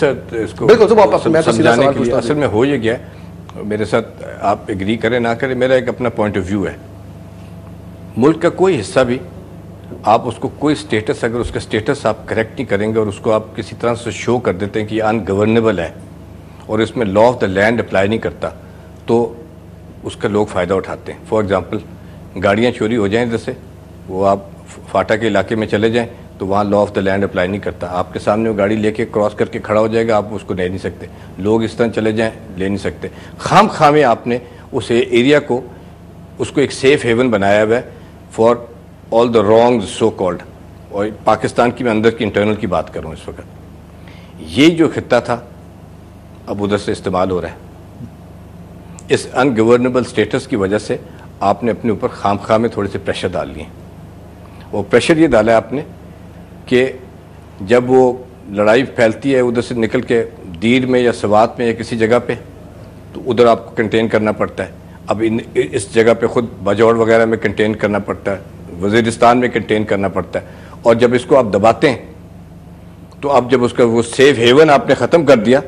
سمجھانے کے لیے اصل میں ہو یہ گیا ہے، میرے ساتھ آپ ایگری کریں نہ کریں، میرا ایک اپنا پوائنٹ آف ویو ہے. ملک کا کوئی حصہ بھی آپ اس کو کوئی سٹیٹس، اگر اس کا سٹیٹس آپ کریکٹ نہیں کریں گے اور اس کو آپ کسی طرح سے شو کر دیتے ہیں کہ یہ ان گورنیبل ہے اور اس میں law of the land apply نہیں کرتا، تو اس کا لوگ فائدہ اٹھاتے ہیں. فار ایگزامپل گاڑیاں چوری ہو جائیں جیسے، وہ آپ فاٹا کے علاقے میں چلے جائیں تو وہاں law of the land apply نہیں کرتا، آپ کے سامنے وہ گاڑی لے کے کراس کر کے کھڑا ہو جائے گا، آپ اس کو لے نہیں سکتے. لوگ اس طرح چلے جائیں لے نہیں سکتے. خام میں آپ نے اس ایریا کو، اس کو ایک سیف ہیون بنایا ہوا ہے for all the wrongs so called. اور پاکستان کی میں اندر کی انٹرنل کی بات کروں اس وقت، یہ جو خطہ تھا اب ادھر سے استعمال ہو رہا ہے. اس ان گورنیبل سٹیٹس کی وجہ سے آپ نے اپنے اوپر خام میں تھوڑے سے پریشر ڈال لیے. وہ پریشر یہ ڈالا ہے آپ نے کہ جب وہ لڑائی پھیلتی ہے ادھر سے نکل کے دیر میں یا سوات میں یا کسی جگہ پہ، تو ادھر آپ کو کنٹین کرنا پڑتا ہے. اب اس جگہ پہ خود باجوڑ وغیرہ میں کنٹین کرنا پڑتا ہے، وزیرستان میں کنٹین کرنا پڑتا ہے. اور جب اس کو آپ دباتے ہیں تو اب جب اس کا وہ سیف ہیون آپ نے ختم کر دیا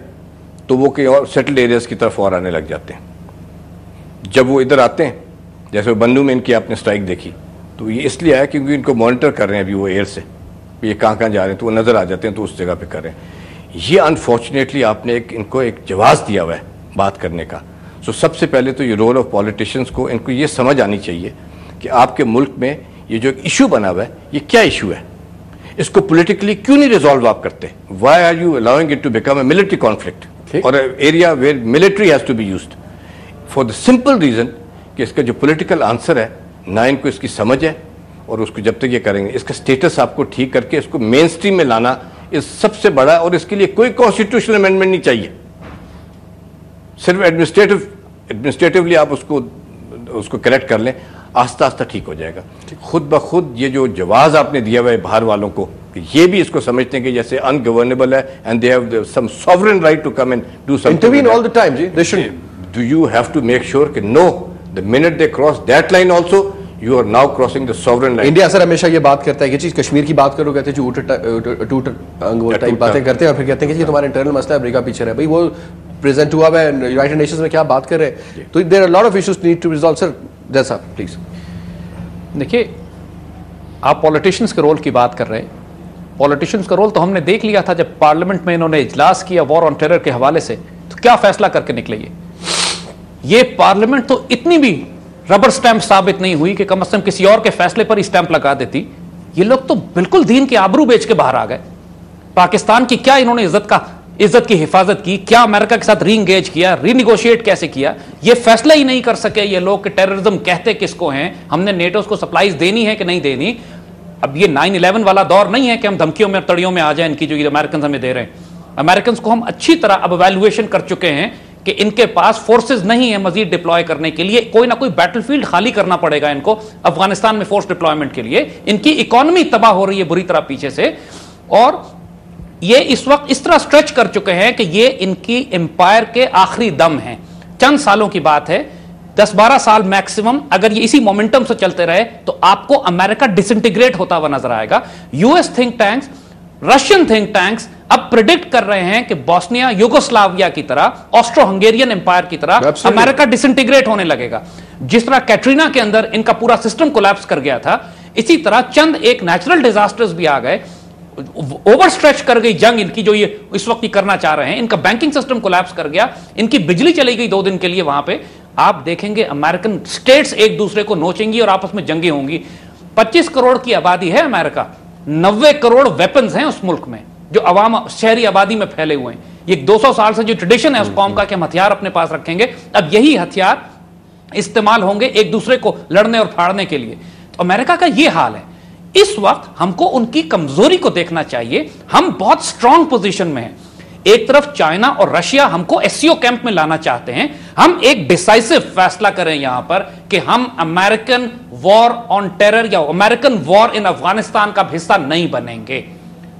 تو وہ کہیں اور سیٹلڈ ایریاز کی طرف اور آنے لگ جاتے ہیں. جب وہ ادھر آتے ہیں، جیسے بنو میں ان کی آپ نے سٹرائک دیکھی، تو یہ اس لیے آیا کیونکہ ان کو مانیٹر کر رہے ہیں ابھی وہ ایئر سے، یہ کہاں جا رہے ہیں تو وہ نظر آ جاتے ہیں تو اس جگہ پہ کر رہے ہیں. یہ انفارچونیٹلی آپ نے ان کو ایک جواز دیا ہوا ہے بات کرنے کا. سب سے پہلے تو یہ رول آف پالیٹیشینس کو، ان کو یہ سمجھ آنی چاہیے کہ آپ کے ملک میں یہ جو ایک ایشو بنا ہوا ہے یہ کیا ایشو ہے، اس کو پولیٹیکلی کیوں نہیں ریزالو آپ کرتے. Why are you allowing it to become a military conflict اور area where military has to be used for the simple reason کہ اس کا جو پولیٹیکل آنسر ہے نہ ان کو اس کی سمجھ ہے. اور اس کو جب تک یہ کریں گے، اس کا سٹیٹس آپ کو ٹھیک کر کے اس کو مین سٹریم میں لانا اس سب سے بڑا، اور اس کے لیے کوئی کانسٹیٹیوشنل امینڈمنٹ نہیں چاہیے. صرف ایڈمنسٹریٹولی آپ اس کو کریکٹ کر لیں، آہستہ آہستہ ٹھیک ہو جائے گا. خود بخود یہ جو جواز آپ نے دیا ہوا ہے باہر والوں کو کہ یہ بھی اس کو سمجھتے ہیں کہ جیسے ان گورنیبل ہے and they have some sovereign right to come and do some intervene all the time. جی they should do you have to make sure کہ now the minute they cross that line also you are now crossing the sovereign line. India sir ہمیشہ یہ بات کرتا ہے کہ چیز کشمیر کی بات کرو، کہتے ہیں جو ٹوٹ انگول ٹائپ باتیں کرتے ہیں اور پھر کہتے ہیں کہ یہ تمہارا انٹرنل مسئلہ ہے، امریکہ پیچھے ہے. بھائی وہ پریزنٹ ہوا ہے یونائیٹڈ نیشنز میں، کیا بات کر رہے ہیں. تو there are a lot of issues need to resolve. سر جیسا صاحب پلیز. دیکھیے آپ پولیٹیشنز کے رول کی بات کر رہے ہیں. پولیٹیشنز کا رول تو ہم نے دیکھ لیا تھا جب پارلیمنٹ میں انہوں نے اجلاس کیا وار آن ٹیرر کے حوالے سے، تو کیا فیصلہ کر کے نکلے. یہ پارلیمنٹ تو اتنی بھی ربر سٹیمپ ثابت نہیں ہوئی کہ کم از کم کسی اور کے فیصلے پر ہی سٹیمپ لگا دیتی. یہ لوگ تو بالکل دین کے آبرو بیچ کے باہر آ گئے. پاکستان کی کیا انہوں نے عزت کی حفاظت کی، کیا امریکہ کے ساتھ ری انگیج کیا، ری نیگوشیٹ کیسے کیا، یہ فیصلہ ہی نہیں کر سکے یہ لوگ کہ ٹیررزم کہتے کس کو ہیں، ہم نے نیٹوز کو سپلائیز دینی ہے کہ نہیں دینی. اب یہ 9/11 والا دور نہیں ہے کہ ہم دھمکیوں میں تڑیوں میں آ جائیں ان کی جو امریکنز ہمیں دے رہے ہیں. امریکنز کو ہم اچھی طرح اب ایویلویشن کر چکے ہیں کہ ان کے پاس فورسز نہیں ہیں مزید ڈپلوائے کرنے کے لیے. کوئی نہ کوئی بیٹل فیلڈ خالی کرنا پڑے گا ان کو افغانستان میں فورس ڈپلائمنٹ کے لیے. ان کی اکانومی تباہ ہو رہی ہے بری طرح پیچھے سے، اور یہ اس وقت اس طرح سٹریچ کر چکے ہیں کہ یہ ان کی امپائر کے آخری دم ہیں. چند سالوں کی بات ہے، 10-12 سال میکسیمم. اگر یہ اسی مومنٹم سے چلتے رہے تو آپ کو امریکہ ڈس انٹیگریٹ ہوتا ہوا نظر آئے گا. U S think tanks, Russian think tanks اب پریڈکٹ کر رہے ہیں کہ بوسنیا یوگوسلاویا کی طرح، آسٹرو ہنگیرین امپائر کی طرح امریکہ ڈس انٹیگریٹ ہونے لگے گا. جس طرح کیٹرینا کے اندر ان کا پورا سسٹم کولیپس کر گیا تھا، اسی طرح چند ایک نیچرل ڈیزاسٹرز بھی آ گئے. اوور سٹریچ کر گئی جنگ ان کی جو یہ اس وقت کرنا چاہ رہے ہیں. ان کا بینکنگ سسٹم کولیپس کر گیا، ان کی بجلی چلی گئی 2 دن کے لیے وہاں پہ. آپ دیکھیں گے امریکن سٹیٹس ایک دوسرے کو نوچیں گی اور آپس میں جنگیں ہوں گی. 25 کروڑ کی آبادی ہے امریکہ، 90 کروڑ ویپنز ہیں اس ملک میں جو عوام شہری آبادی میں پھیلے ہوئے ہیں. یہ 200 سال سے جو ٹریڈیشن ہے اس قوم کا کہ ہم ہتھیار اپنے پاس رکھیں گے، اب یہی ہتھیار استعمال ہوں گے ایک دوسرے کو لڑنے اور پھاڑنے کے لیے. تو امریکہ کا یہ حال ہے. اس وقت ہم کو ان کی کمزوری کو دیکھنا چاہیے. ہم بہت سٹرونگ پوزیشن میں ہیں. ایک طرف چائنا اور رشیا ہم کو ایس سی او کیمپ میں لانا چاہتے ہیں. ہم ایک ڈیسائسو فیصلہ کریں یہاں پر کہ ہم امریکن وار آن ٹیرر یا امریکن وار ان افغانستان کا حصہ نہیں بنیں گے.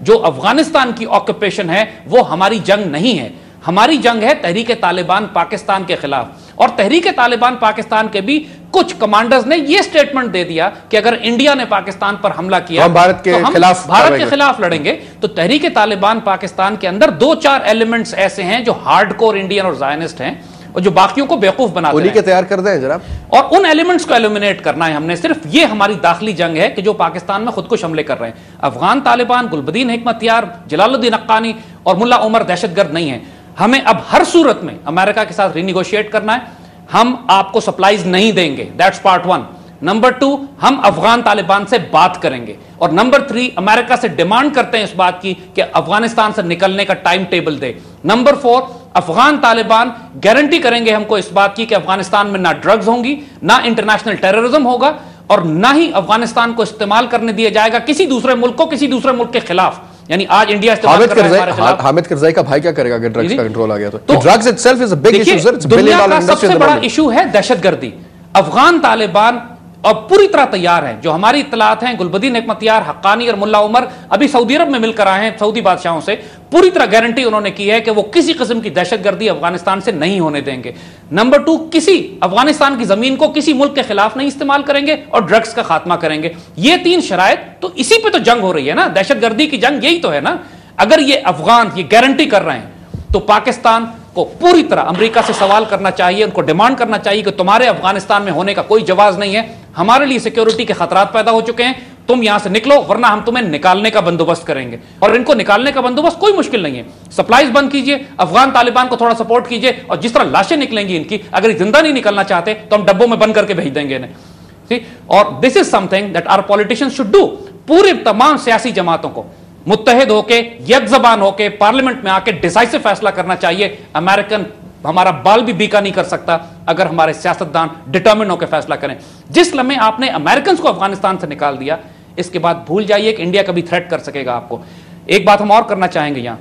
جو افغانستان کی آکوپیشن ہے وہ ہماری جنگ نہیں ہے. ہماری جنگ ہے تحریک طالبان پاکستان کے خلاف. اور تحریک طالبان پاکستان کے بھی کچھ کمانڈرز نے یہ سٹیٹمنٹ دے دیا کہ اگر انڈیا نے پاکستان پر حملہ کیا ہم بھارت کے خلاف لڑیں گے. تو تحریک طالبان پاکستان کے اندر 2-4 ایلیمنٹس ایسے ہیں جو ہارڈ کور انڈین اور زائنسٹ ہیں اور جو باقیوں کو بیوقوف بناتے ہیں. انہی کے تیار کر دیں جناب. اور ان ایلیمنٹس کو ایلیمنیٹ کرنا ہے ہم نے. صرف یہ ہماری داخلی جنگ ہے کہ جو پاکستان میں خودکش حملے کر رہے ہیں. افغان طالبان، گلبدین حکمت یار، جلال الدین حقانی اور ملا عمر دہشت گرد نہیں ہیں. ہمیں اب ہر صورت میں امریکہ کے ساتھ رینیگوشیٹ کرنا ہے. ہم آپ کو سپلائیز نہیں دیں گے. That's part 1. نمبر 2، ہم افغان طالبان سے بات کریں گے. اور نمبر 3، امریکہ سے ڈیمانڈ کرتے ہیں اس بات کی کہ افغانستان سے نکلنے کا ٹائم ٹیبل دے. نمبر 4، افغان طالبان گارنٹی کریں گے ہم کو اس بات کی کہ افغانستان میں نہ ڈرگز ہوں گی، نہ انٹرنیشنل ٹیررزم ہوگا، اور نہ ہی افغانستان کو استعمال کرنے دیا جائے گا کسی دوسرے ملک کو کسی دوسرے ملک کے خلاف. یعنی آج انڈیا استعمال کر رہا ہے ہمارے خلاف. حامد کرزائی کا بھائی کیا کرے گا اگر ڈرگز کا کنٹرول آ گیا تو؟ Drugs itself is a big issue sir. It's دنیا کا سب سے بڑا ایشو ہے دہشت گردی. افغان طالبان اور پوری طرح تیار ہیں. جو ہماری اطلاعات ہیں، گلبدین حکمت یار، حقانی اور ملا عمر ابھی سعودی عرب میں مل کر آئے ہیں سعودی بادشاہوں سے. پوری طرح گارنٹی انہوں نے کی ہے کہ وہ کسی قسم کی دہشت گردی افغانستان سے نہیں ہونے دیں گے. نمبر 2، کسی افغانستان کی زمین کو کسی ملک کے خلاف نہیں استعمال کریں گے اور ڈرگز کا خاتمہ کریں گے. یہ 3 شرائط تو اسی پہ تو جنگ ہو رہی ہے نا. دہشت گردی کی جنگ یہی تو ہے نا. اگر یہ افغان یہ گارنٹی کر رہے ہیں تو پاکستان کو پوری طرح امریکہ سے سوال کرنا چاہیے، ان کو ڈیمانڈ کرنا چاہیے کہ تمہارے افغانستان میں ہونے کا کوئی جواز نہیں ہے. ہمارے لیے سیکیورٹی کے خطرات پیدا ہو چکے ہیں. تم یہاں سے نکلو ورنہ ہم تمہیں نکالنے کا بندوبست کریں گے. اور ان کو نکالنے کا بندوبست کوئی مشکل نہیں ہے. سپلائیز بند کیجئے، افغان طالبان کو تھوڑا سپورٹ کیجئے، اور جس طرح لاشیں نکلیں گی ان کی، اگر زندہ نہیں نکلنا چاہتے تو ہم ڈبوں میں بند کر کے بھیج دیں گے انہیں. اور this is something that our politicians should do. پورے تمام سیاسی جماعتوں کو متحد ہو کے، یک زبان ہو کے پارلیمنٹ میں آ کے ڈیسائسو فیصلہ کرنا چاہیے. امریکن ہمارا بال بھی بیکا نہیں کر سکتا اگر ہمارے سیاستدان ڈٹرمن ہو کے فیصلہ کریں. جس لمحے آپ نے امریکنز کو افغانستان سے نکال دیا، اس کے بعد بھول جائیے کہ انڈیا کبھی تھریٹ کر سکے گا آپ کو. ایک بات ہم اور کرنا چاہیں گے. یہاں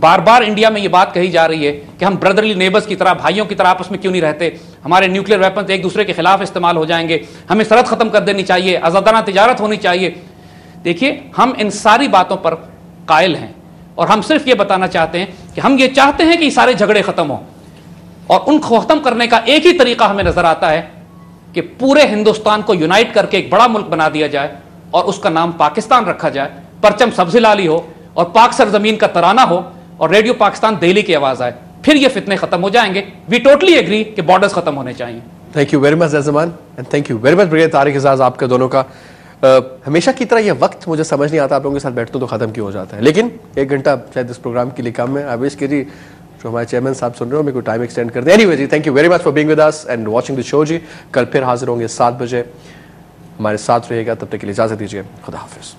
بار بار انڈیا میں یہ بات کہی جا رہی ہے کہ ہم بردرلی نیبرز کی طرح، بھائیوں کی طرح آپس میں کیوں نہیں رہتے، ہمارے نیوکلیر ویپنز ایک دوسرے کے خلاف استعمال ہو جائیں گے، ہمیں سرحد ختم کر دینی چاہیے، آزادانہ تجارت ہونی چاہیے. دیکھیے، ہم ان ساری باتوں پر قائل ہیں اور ہم صرف یہ بتانا چاہتے ہیں کہ ہم یہ چاہتے ہیں کہ یہ سارے جھگڑے ختم ہوں. اور ان کو ختم کرنے کا ایک ہی طریقہ ہمیں نظر آتا ہے کہ پورے ہندوستان کو یونائٹ کر کے ایک بڑا ملک بنا دیا جائے اور اس کا نام پاکستان رکھا جائے. پرچم سبز لالی ہو اور پاک سرزمین کا ترانہ ہو اور ریڈیو پاکستان دہلی کی آواز آئے. پھر یہ فتنے ختم ہو جائیں گے. وی ٹوٹلی ایگری کہ بارڈرز ختم ہونے چاہیے. Thank you very much Zaman and thank you very much brigadier Tariq اعزاز. آپ کے دونوں کا ہمیشہ کی طرح یہ وقت مجھے سمجھ نہیں آتا آپ لوگوں کے ساتھ بیٹھتا ہوں تو ختم کیوں ہو جاتا ہے. لیکن 1 گھنٹہ شاید اس پروگرام کے لیے کم ہے. آئی وش کہ جی جو ہمارے چیئرمین صاحب سن رہے ہو میرے کو ٹائم ایکسٹینڈ کر دیں. اینی وے جی، thank you very much for being with us and watching the show. جی کل پھر حاضر ہوں گے 7 بجے. ہمارے ساتھ رہیے گا. تب تک کے لیے اجازت دیجیے. خدا حافظ.